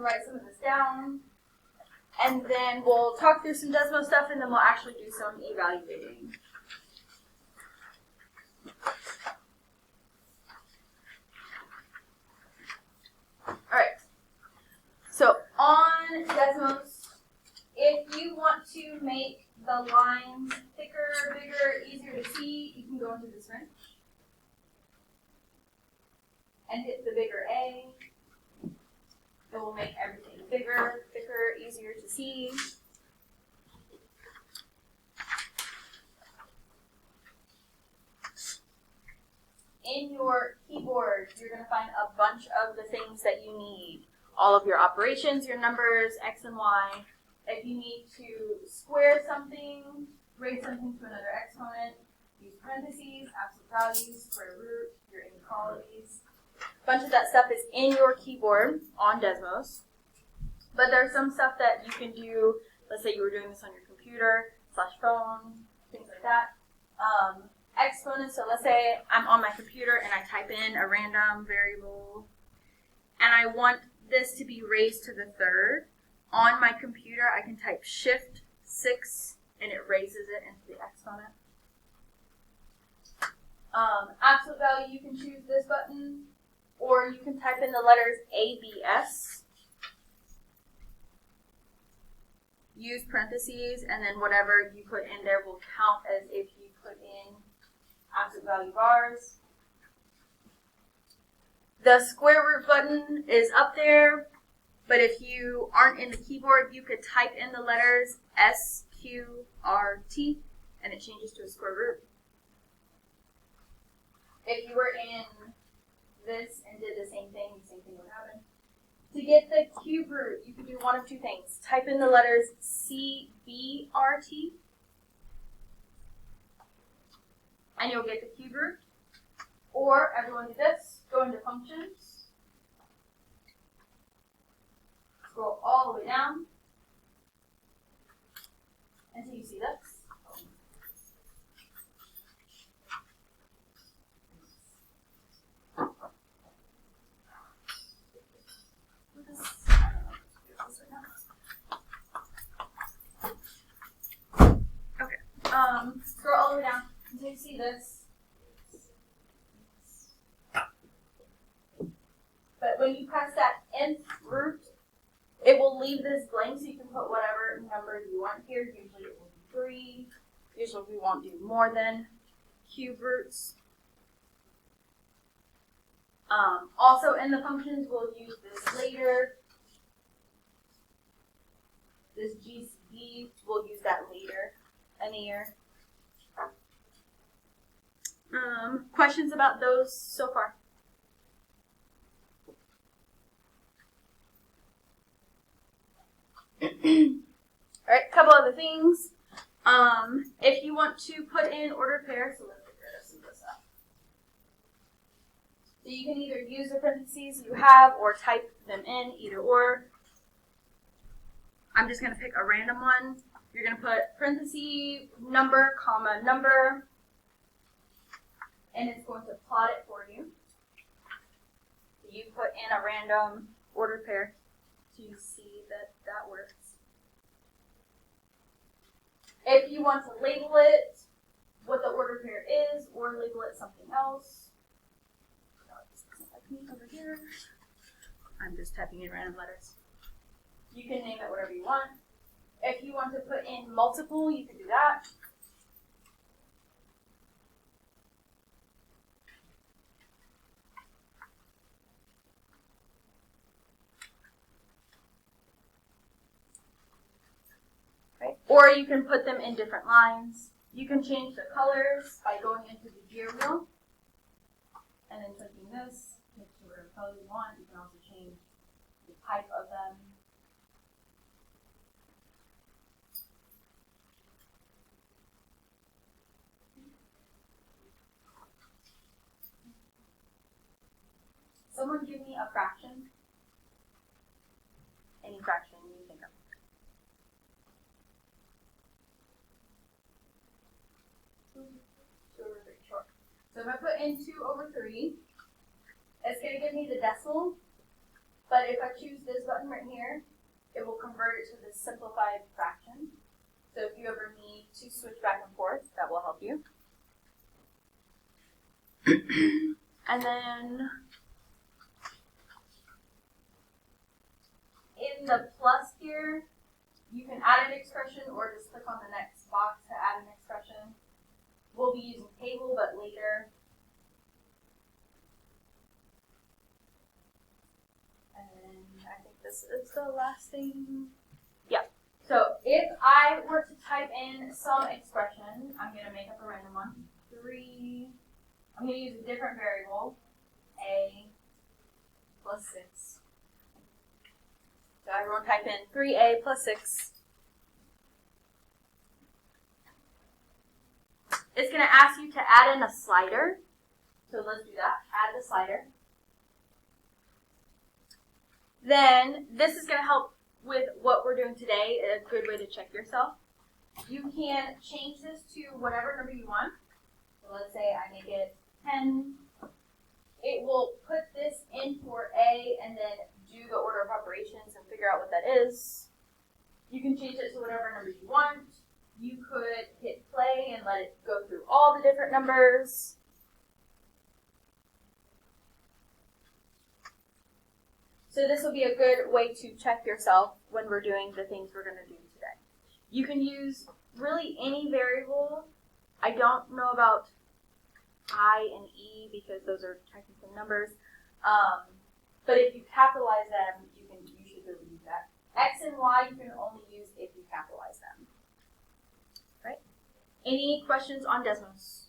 write some of this down. And then we'll talk through some desmos stuff, and then we'll actually do some evaluating. Alright, so on desmos, if you want to make the lines thicker, bigger, easier to see, you can go into this wrench and hit the bigger A. It will make everything bigger, thicker, easier to see. In your keyboard, you're going to find a bunch of the things that you need. All of your operations, your numbers, X and Y. If you need to square something, raise something to another exponent, use parentheses, absolute values, square root, your inequalities. A bunch of that stuff is in your keyboard on Desmos. But there's some stuff that you can do. Let's say you were doing this on your computer, /phone, things like that. Exponents, so let's say I'm on my computer and I type in a random variable and I want this to be raised to the third. On my computer, I can type Shift 6 and it raises it into the exponent. Absolute value, you can choose this button, or you can type in the letters ABS. Use parentheses, and then whatever you put in there will count as if you put in absolute value bars. The square root button is up there, but if you aren't in the keyboard, you could type in the letters SQRT, and it changes to a square root. If you were in this and did the same thing would happen. To get the cube root, you can do one of two things. Type in the letters CBRT, and you'll get the cube root. Or everyone do this, go into functions, scroll all the way down until you see this. Scroll all the way down until you see this. But when you press that nth root, it will leave this blank, so you can put whatever number you want here. Usually it will be 3. Usually we won't do more than cube roots. Also in the functions, we'll use this later. This GCD, we'll use that later in the year. Questions about those so far? All right, a couple other things. If you want to put in ordered pairs, so let's get rid of some of this stuff. So you can either use the parentheses you have or type them in, either or. I'm just going to pick a random one. You're going to put parentheses, number, comma, number, and it's going to plot it for you. So you put in a random ordered pair to see that that works. If you want to label it what the ordered pair is, or label it something else, this doesn't like me over here. I'm just typing in random letters. You can name it whatever you want. If you want to put in multiple, you can do that. Okay. Or you can put them in different lines. You can change the colors by going into the gear wheel and then clicking this, pick whatever color you want. You can also change the type of them. Someone give me a fraction. Any fraction you think of. Sure. So if I put in 2/3, it's going to give me the decimal, But if I choose this button right here, it will convert it to this simplified fraction. So if you ever need to switch back and forth, that will help you. And then in the plus here, you can add an expression or just click on the next box to add an expression. We'll be using table, but later. And then I think this is the last thing. Yeah. So if I were to type in some expression, I'm going to make up a random one. 3, I'm going to use a different variable, a plus 6. So everyone type in 3a plus 6. It's going to ask you to add in a slider. So let's do that. Add the slider. Then this is going to help with what we're doing today, a good way to check yourself. You can change this to whatever number you want. So let's say I make it 10. It will put this in for A and then do the order of operations and figure out what that is. You can change it to whatever number you want. You could hit play and let it go through all the different numbers. So this will be a good way to check yourself when we're doing the things we're going to do today. You can use really any variable. I don't know about I and E because those are technical numbers. But if you capitalize them, you should be able to use that. X and Y you can only use if you capitalize them. Right? Any questions on desmos?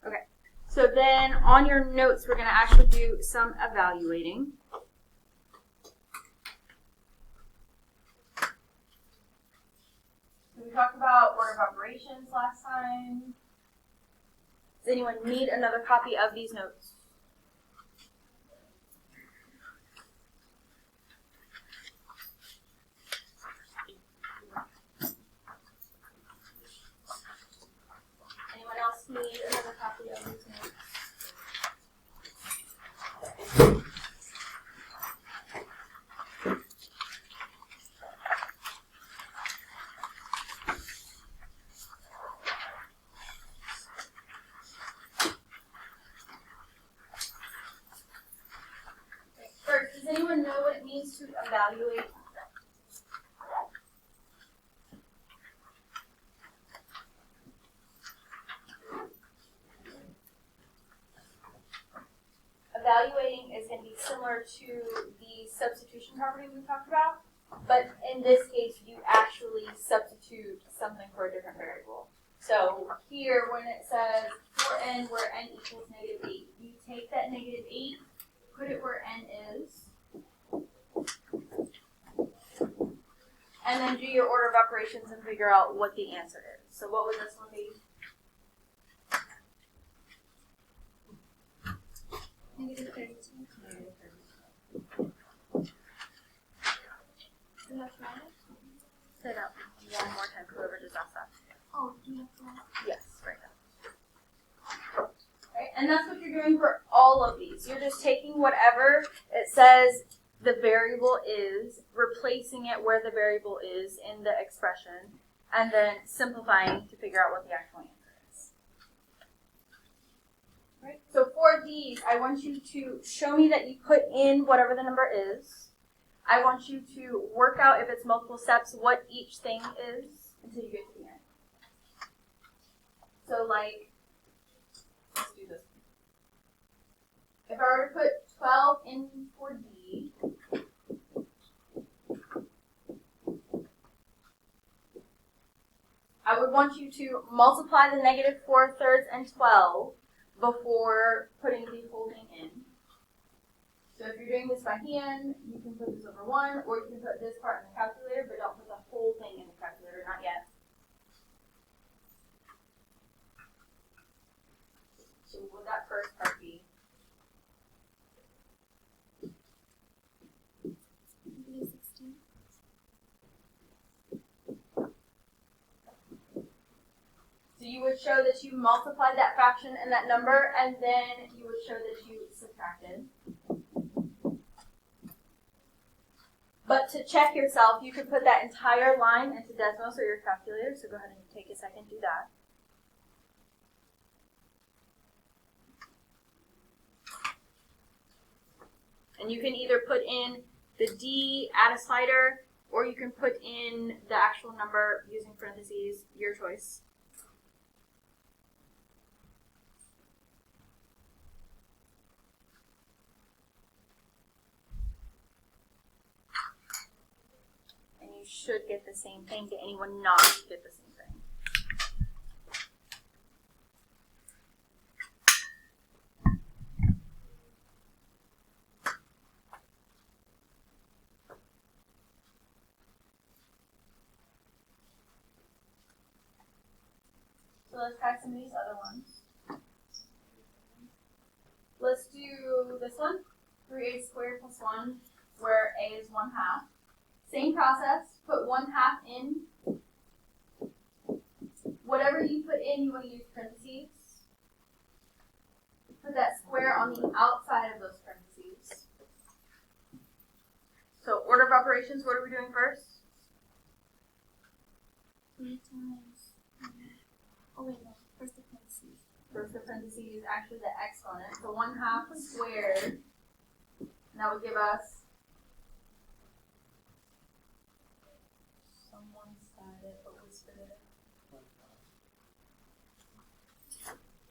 Okay, so then on your notes, we're going to actually do some evaluating. So we talked about order of operations last time. Does anyone need another copy of these notes? Anyone else need another copy of these notes? First, does anyone know what it means to evaluate? Evaluating is going to be similar to the substitution property we talked about, but in this case, you actually substitute something for a different variable. So here, when it says for n where n equals -8, you take that -8, put it where n is, and then do your order of operations and figure out what the answer is. So what would this one be? -32. Do you have minus? Say that one more time, whoever just asked that. Oh, do you have minus? Yes, right now. Right, and that's what you're doing for all of these. You're just taking whatever it says the variable is, replacing it where the variable is in the expression, and then simplifying to figure out what the actual answer is. Right? So for these, I want you to show me that you put in whatever the number is. I want you to work out, if it's multiple steps, what each thing is until you get to the end. So like, let's do this. If I were to put 12 in for D, I would want you to multiply the -4/3 and 12 before putting the whole thing in. So if you're doing this by hand, you can put this over 1, or you can put this part in the calculator, but don't put the whole thing in the calculator, not yet. So what would that first part be? show that you multiplied that fraction and that number, and then you would show that you subtracted. But to check yourself, you could put that entire line into Desmos or your calculator, so go ahead and take a second to do that. And you can either put in the D, add a slider, or you can put in the actual number using parentheses, your choice. And you should get the same thing. Did anyone not get the same thing? So let's try some of these other ones. Let's do this one, 3a squared plus 1, where a is 1/2. Same process, put 1/2 in. Whatever you put in, you want to use parentheses. Put that square on the outside of those parentheses. So order of operations, what are we doing first? 3 times. Oh wait, no. First the parentheses. First the parentheses is actually the exponent. So 1/2 squared. And that would give us. Someone said it, but whispered it.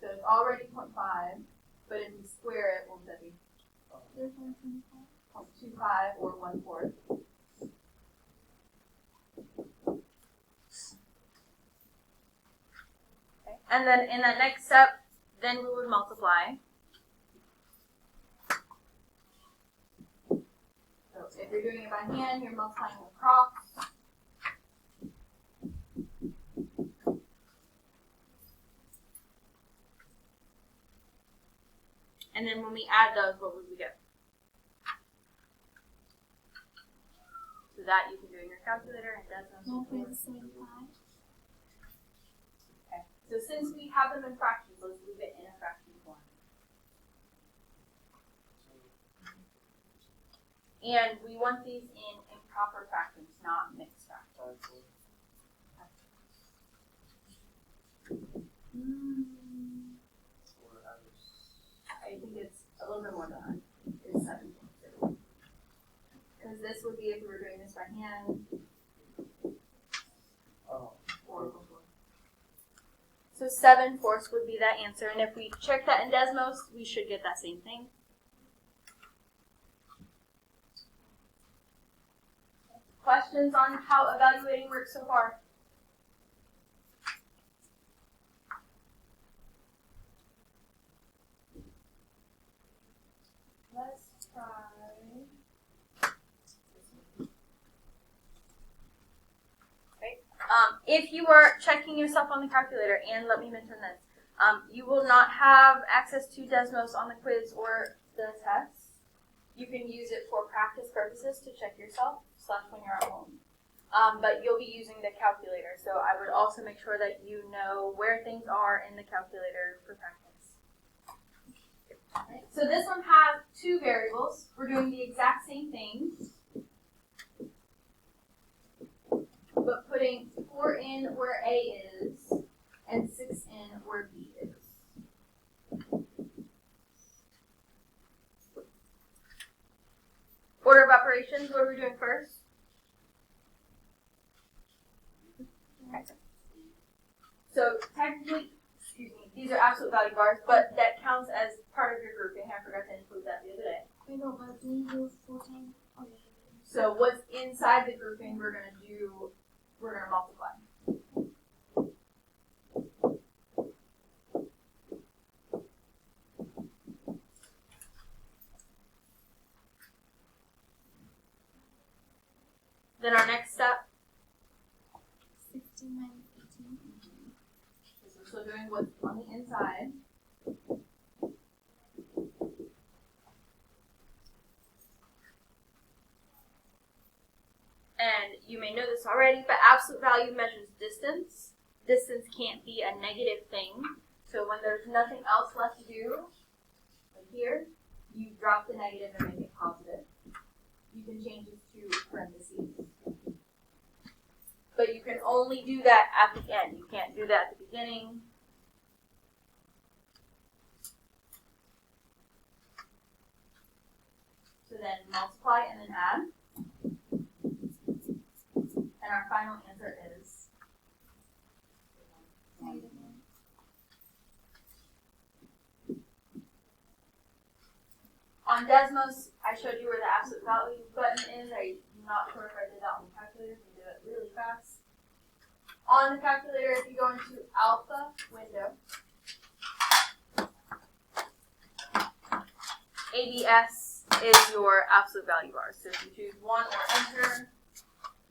So it's already 0.5, but if we square it, what would that be? 0.25 or 1/4. Okay. And then in that next step, then we would multiply. So if you're doing it by hand, you're multiplying across. And then when we add those, what would we get? So that you can do in your calculator and Desmos. 1.75. Okay. So since we have them in fractions, let's leave it in a fraction form. And we want these in improper fractions, not mixed fractions. I think it's a little bit more than that. It's 7.2. Because this would be if we were doing this by hand. Oh. So 7/4 would be that answer. And if we check that in Desmos, we should get that same thing. Questions on how evaluating works so far? Let's try. Okay. If you are checking yourself on the calculator, and let me mention this, you will not have access to Desmos on the quiz or the test. You can use it for practice purposes to check yourself, / when you're at home. But you'll be using the calculator, so I would also make sure that you know where things are in the calculator for practice. Right. So this one has 2 variables. We're doing the exact same thing, but putting 4 in where A is and 6 in where B is. Order of operations, what are we doing first? Okay. So technically, these are absolute value bars, but that counts as part of your grouping. I forgot to include that the other day. Wait, no, but do you do 4 times? Oh, yeah. So what's inside the grouping, we're going to multiply. Then our next step. 16 minus 18. So we're still doing what's on the inside. And you may know this already, but absolute value measures distance. distance can't be a negative thing. So when there's nothing else left to do, like here, you drop the negative and make it positive. You can change this to parentheses. But you can only do that at the end. You can't do that at the beginning. So then multiply and then add. And our final answer is -1. on Desmos, I showed you where the absolute value button is. I'm not sure if I did that on the calculator. We did it really fast. On the calculator, if you go into alpha window, ABS is your absolute value bar. So if you choose 1 or enter,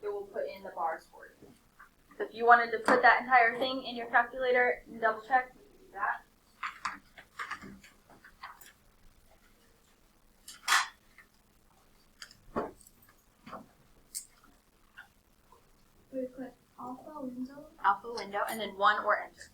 it will put in the bars for you. So if you wanted to put that entire thing in your calculator and double check, you can do that. We click alpha window. Alpha window, and then 1 or enter.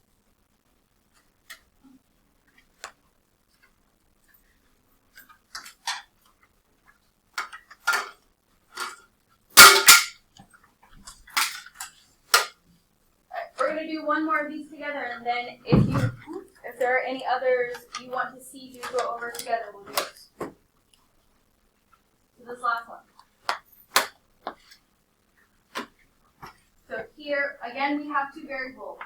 We're going to do one more of these together, and then if there are any others you want to see go over together, we'll do those. So this last one. So here, again, we have two variables.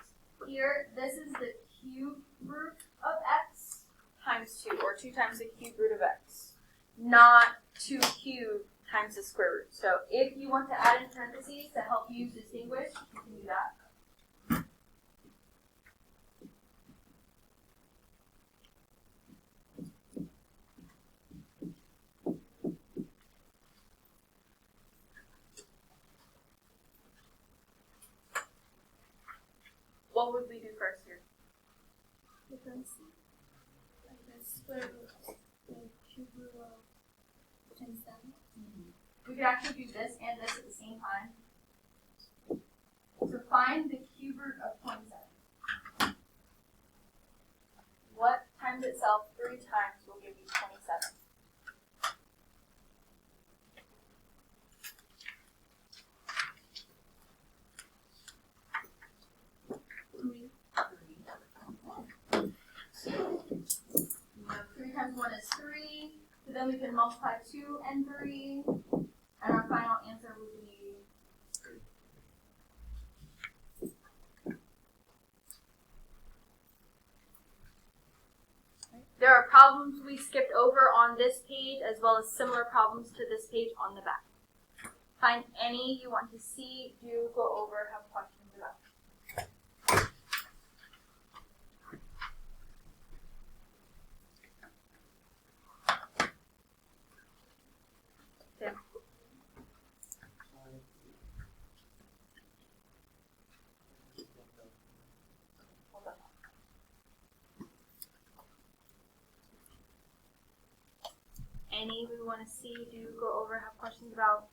Here, this is the cube root of x times 2, or 2 times the cube root of x, not 2 cubed times the square root. So if you want to add in parentheses to help you distinguish, you can do that. What would we do first here? Frequency. Like the square root, the cube root of 27. We could actually do this and this at the same time. So find the cube root of 27. What times itself 3 times will give you 27? So 3 times 1 is 3. So then we can multiply 2 and 3. And our final answer would be 3. There are problems we skipped over on this page, as well as similar problems to this page on the back. Find any you want to see, do, go over, have questions about. Any we want to see, do, go over, have questions about.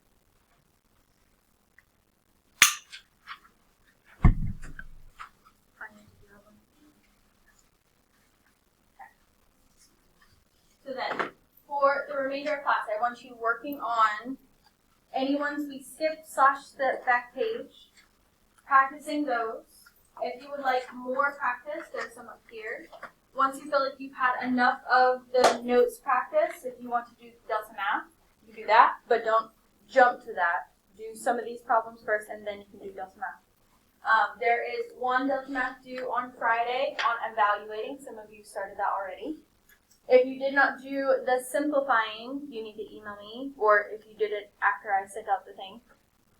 So then, for the remainder of class, I want you working on any ones we skipped / the back page, practicing those. If you would like more practice, there's some up here. Once you feel like you've had enough of the notes practice, if you want to do Delta Math, you can do that, but don't jump to that. Do some of these problems first, and then you can do Delta Math. There is one Delta Math due on Friday on evaluating. Some of you started that already. If you did not do the simplifying, you need to email me, or if you did it after I sent out the thing,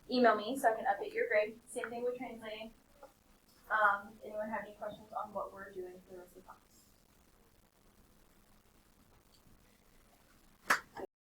email me so I can update your grade. Same thing with translating. Anyone have any questions on what we're doing for the rest of the class?